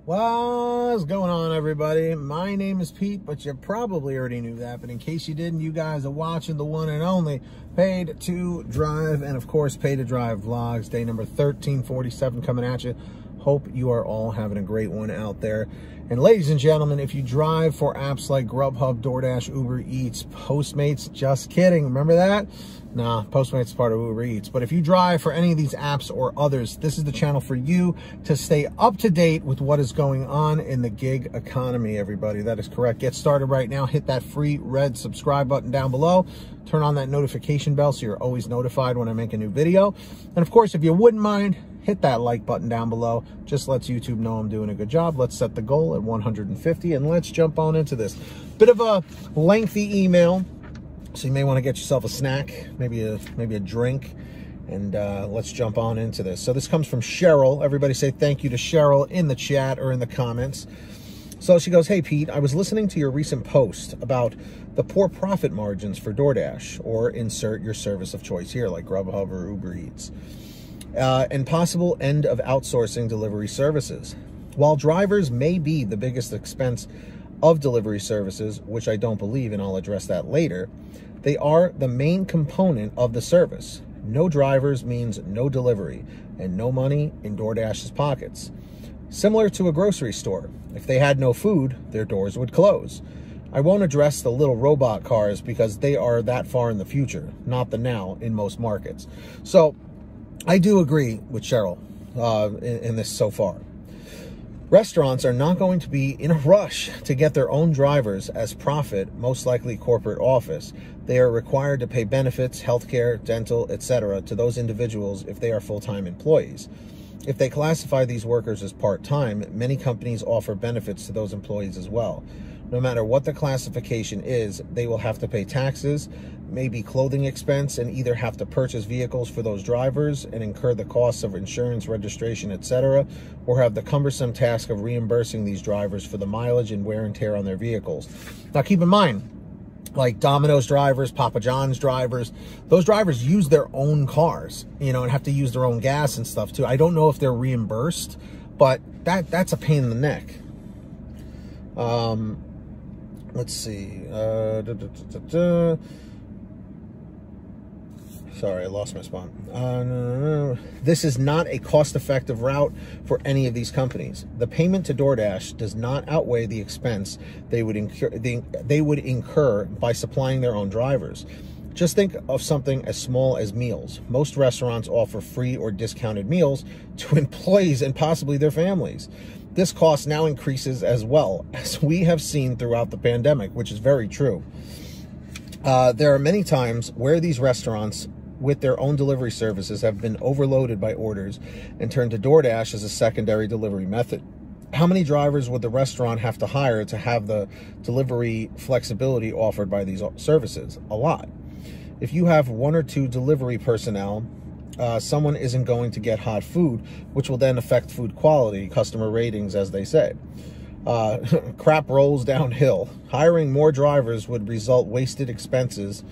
What's going on, everybody? My name is Pete, but you probably already knew that. But in case you didn't, you guys are watching the one and only Paid to Drive, and of course, Paid to Drive vlogs. Day number 1347 coming at you. Hope you are all having a great one out there. And ladies and gentlemen, if you drive for apps like GrubHub, DoorDash, Uber Eats, Postmates, just kidding. Remember that? Nah, Postmates is part of Uber Eats. But if you drive for any of these apps or others, this is the channel for you to stay up to date with what is going on in the gig economy, everybody. That is correct. Get started right now. Hit that free red subscribe button down below. Turn on that notification bell so you're always notified when I make a new video. And of course, if you wouldn't mind, hit that like button down below. Just lets YouTube know I'm doing a good job. Let's set the goal at 150 and let's jump on into this. Bit of a lengthy email, so you may want to get yourself a snack, maybe a drink, and let's jump on into this. So this comes from Cheryl. Everybody say thank you to Cheryl in the chat or in the comments. So she goes, "Hey Pete, I was listening to your recent post about the poor profit margins for DoorDash, or insert your service of choice here like GrubHub or Uber Eats. And possible end of outsourcing delivery services. While drivers may be the biggest expense of delivery services, which I don't believe, and I'll address that later, they are the main component of the service. No drivers means no delivery, and no money in DoorDash's pockets. Similar to a grocery store. If they had no food, their doors would close. I won't address the little robot cars because they are that far in the future, not the now in most markets." So I do agree with Cheryl in this so far. Restaurants are not going to be in a rush to get their own drivers as profit, most likely corporate office. They are required to pay benefits, healthcare, dental, etc. to those individuals if they are full-time employees. If they classify these workers as part-time, many companies offer benefits to those employees as well. No matter what the classification is, they will have to pay taxes, maybe clothing expense, and either have to purchase vehicles for those drivers and incur the costs of insurance, registration, etc., or have the cumbersome task of reimbursing these drivers for the mileage and wear and tear on their vehicles. Now keep in mind, like Domino's drivers, Papa John's drivers, those drivers use their own cars, you know, and have to use their own gas and stuff too. I don't know if they're reimbursed, but that's a pain in the neck. Let's see. Sorry, I lost my spot. This is not a cost-effective route for any of these companies. The payment to DoorDash does not outweigh the expense they would incur by supplying their own drivers. Just think of something as small as meals. Most restaurants offer free or discounted meals to employees and possibly their families. This cost now increases as well, as we have seen throughout the pandemic, which is very true. There are many times where these restaurants with their own delivery services have been overloaded by orders and turned to DoorDash as a secondary delivery method. How many drivers would the restaurant have to hire to have the delivery flexibility offered by these services? A lot. If you have one or two delivery personnel, someone isn't going to get hot food, which will then affect food quality, customer ratings, as they say. Crap rolls downhill. Hiring more drivers would result wasted expenses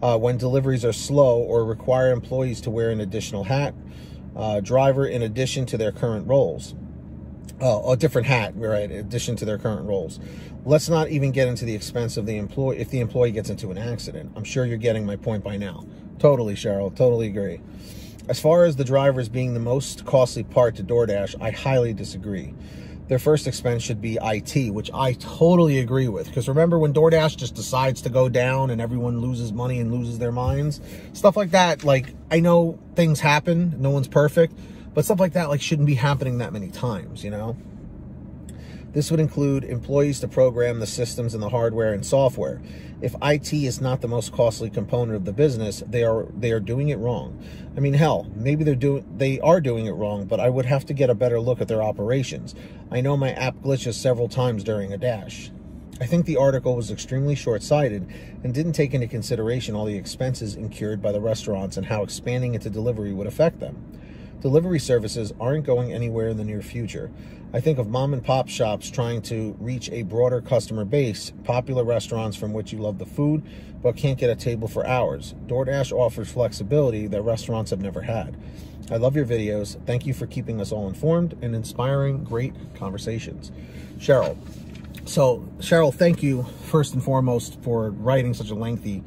when deliveries are slow or require employees to wear an additional hat, driver in addition to their current roles. A different hat, right, in addition to their current roles. Let's not even get into the expense of the employee if the employee gets into an accident. I'm sure you're getting my point by now. Totally, Cheryl, totally agree. As far as the drivers being the most costly part to DoorDash, I highly disagree. Their first expense should be IT, which I totally agree with. Because remember when DoorDash just decides to go down and everyone loses money and loses their minds? Stuff like that, like, I know things happen, no one's perfect, but stuff like that, like, shouldn't be happening that many times, you know? This would include employees to program the systems and the hardware and software. If IT is not the most costly component of the business, they are doing it wrong. I mean, hell, maybe they are doing it wrong, but I would have to get a better look at their operations. I know my app glitches several times during a dash. I think the article was extremely short-sighted and didn't take into consideration all the expenses incurred by the restaurants and how expanding into delivery would affect them. Delivery services aren't going anywhere in the near future. I think of mom and pop shops trying to reach a broader customer base, popular restaurants from which you love the food, but can't get a table for hours. DoorDash offers flexibility that restaurants have never had. I love your videos. Thank you for keeping us all informed and inspiring great conversations. Cheryl. So, Cheryl, thank you first and foremost for writing such a lengthy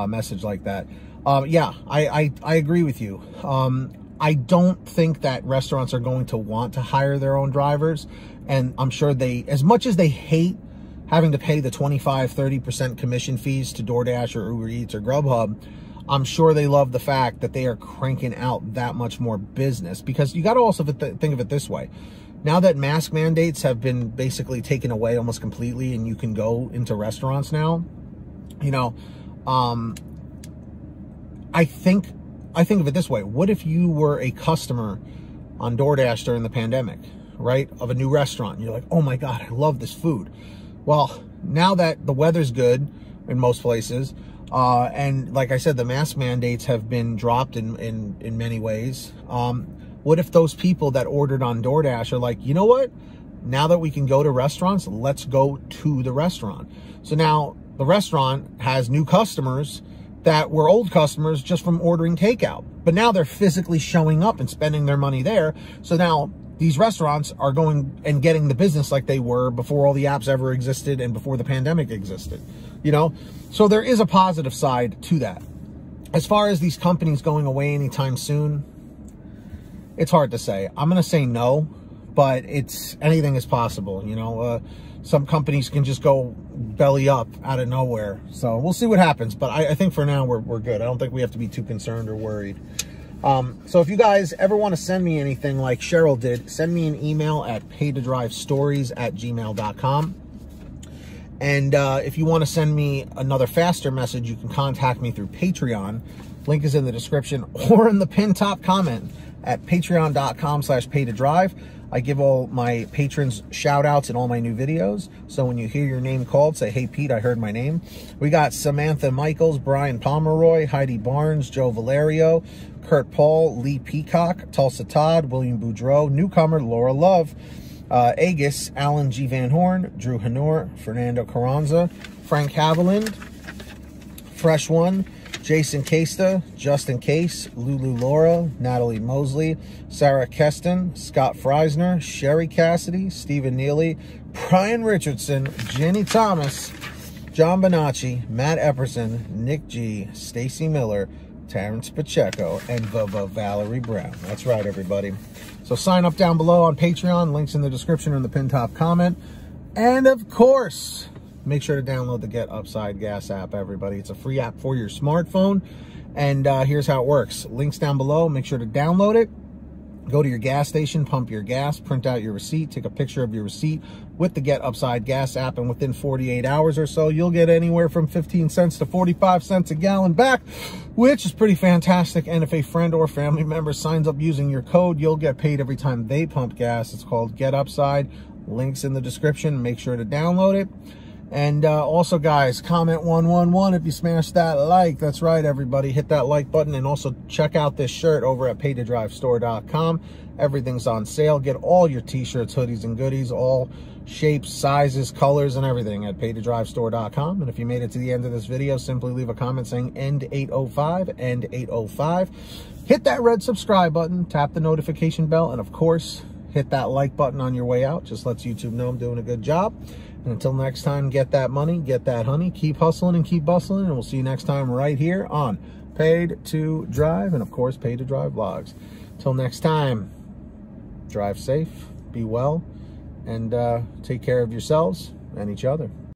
message like that. Yeah, I agree with you. I don't think that restaurants are going to want to hire their own drivers. And I'm sure they, as much as they hate having to pay the 25-30% commission fees to DoorDash or Uber Eats or GrubHub, I'm sure they love the fact that they are cranking out that much more business. Because you got to also think of it this way. Now that mask mandates have been basically taken away almost completely and you can go into restaurants now, you know, I think of it this way. What if you were a customer on DoorDash during the pandemic, right, of a new restaurant? You're like, oh my God, I love this food. Well, now that the weather's good in most places, and like I said, the mask mandates have been dropped in many ways. What if those people that ordered on DoorDash are like, you know what? Now that we can go to restaurants, let's go to the restaurant. So now the restaurant has new customers that were old customers just from ordering takeout. But now they're physically showing up and spending their money there. So now these restaurants are going and getting the business like they were before all the apps ever existed and before the pandemic existed, you know? So there is a positive side to that. As far as these companies going away anytime soon, it's hard to say. I'm going to say no, but anything is possible, you know? Some companies can just go belly up out of nowhere. So we'll see what happens. But I think for now, we're good. I don't think we have to be too concerned or worried. So if you guys ever want to send me anything like Cheryl did, send me an email at paytodrivestories@gmail.com. And if you want to send me another faster message, you can contact me through Patreon. Link is in the description or in the pinned top comment at patreon.com/paytodrive. I give all my patrons shout outs in all my new videos. So when you hear your name called, say, hey, Pete, I heard my name. We got Samantha Michaels, Brian Pomeroy, Heidi Barnes, Joe Valerio, Kurt Paul, Lee Peacock, Tulsa Todd, William Boudreau, newcomer Laura Love, Agus, Alan G. Van Horn, Drew Hanor, Fernando Carranza, Frank Haviland, Fresh One, Jason Casta, Justin Case, Lulu Laura, Natalie Mosley, Sarah Keston, Scott Freisner, Sherry Cassidy, Stephen Neely, Brian Richardson, Jenny Thomas, John Bonacci, Matt Epperson, Nick G, Stacy Miller, Terrence Pacheco, and Valerie Brown. That's right, everybody. So sign up down below on Patreon. Links in the description or in the pinned top comment. And of course, make sure to download the Get Upside Gas app, everybody. It's a free app for your smartphone. And here's how it works. Links down below. Make sure to download it. Go to your gas station, pump your gas, print out your receipt, take a picture of your receipt with the Get Upside Gas app, and within 48 hours or so, you'll get anywhere from 15 cents to 45 cents a gallon back, which is pretty fantastic. And if a friend or family member signs up using your code, you'll get paid every time they pump gas. It's called Get Upside. Links in the description. Make sure to download it. And also, guys, comment 111 if you smash that like. That's right, everybody. Hit that like button. And also check out this shirt over at paytodrivestore.com. Everything's on sale. Get all your t-shirts, hoodies, and goodies, all shapes, sizes, colors, and everything at paytodrivestore.com. And if you made it to the end of this video, simply leave a comment saying end 805, end 805. Hit that red subscribe button, tap the notification bell, and of course, hit that like button on your way out. Just lets YouTube know I'm doing a good job. And until next time, get that money, get that honey, keep hustling and keep bustling, and we'll see you next time right here on Paid to Drive, and of course, Paid to Drive Vlogs. Till next time, drive safe, be well, and take care of yourselves and each other.